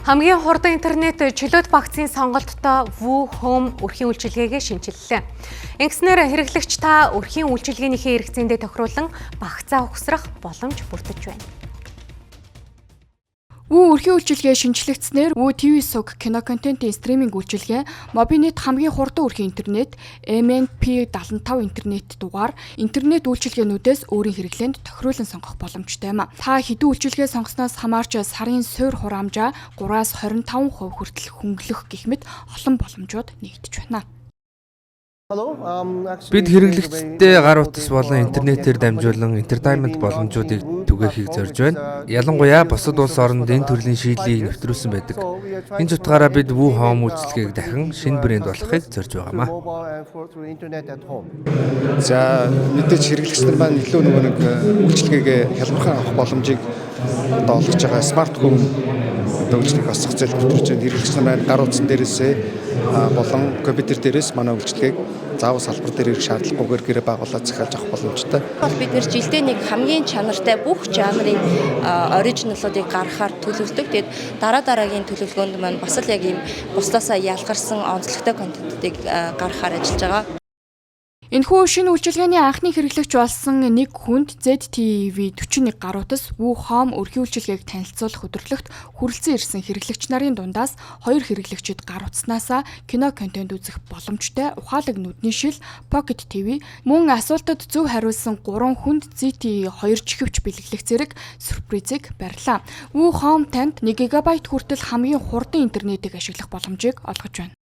Хамгийн хурдан интернет чөлөөт багцын сонголттой Woo Home өрхийн үйлчилгээгээ шинчиллээ. Ингэснээр хэрэглэгч та өрхийн үйлчилгээнийхээ хэрэгцээндээ тохируулан багцаа ухсрах боломж бүрдэж байна. Woo өрхийн үйлчилгээ шинжлэгдснээр Woo TV Sug кино контентын стриминг үйлчилгээ, Mobinet хамгийн хурдан өрхийн интернет, MNP75 интернет дугаар, интернет үйлчилгээнүүдээс өөрийн хэрэглээнд тохируулан сонгох боломжтой юм. Та хэдэн үйлчилгээ сонгосноос хамаарч сарын суур хураамжаа 3-аас 25% хүртэл хөнгөлөх гэх мэт олон боломжууд нэгдэж байна. Бид хэрэглэгчдээ гар утас болон интернетээр дамжуулан entertainment боломжуудыг түгээхийг зорж байна. Ялангуяа бусад улс оронд энэ төрлийн шийдлийг нэвтрүүлсэн байдаг. Энэ утгаараа бид Woo Home үйлчилгээг дахин шинэ брэнд болохыг зорж байгаамаа. За мэдээж хэрэглэгч нар маань илүү нэг үйлчилгээгээ хялбархан авах боломжийг олгож байгаа смартфон үйлчилгээг бас зах зээлд бүрдүүлж байна. Хэрэглэгч нар маань гар утсан дээрээсээ болон компьютер дээрээс манай үйлчилгээг заавал салбар дээр ирэх шаардлагагүйгээр гэрээ байгуулаад захиалж авах боломжтой. Бид нэр жилдээ нэг хамгийн чанартай бүх жанрын оригиналуудыг гаргахаар төлөвлөдөг. Тэгээд дараагийн төлөвлөгөөнд маань бас л яг ийм бусдаасаа ялгарсан онцлогтой контентуудыг гаргахаар ажиллаж байгаа. Энэхүү шинэ үйлчилгээний анхны хэрэглэгч болсон нэг хүнд ZTV 41 гар утас Woo Home өрхийн үйлчилгээг танилцуулах өдөрлөгт хүрэлцэн ирсэн хэрэглэгч нарын дундаас 2 хэрэглэгчид гар утаснаас кино контент үзэх боломжтой ухаалаг нүдний шил Pocket TV мөн асуултад зөв хариулсан 3 хүнд ZTE 2 чихвч бэлгэлэх зэрэг сюрпризыг барьлаа. Woo Home танд 1 GB хүртэл хамгийн хурдан интернетийг ашиглах боломжийг олгож байна.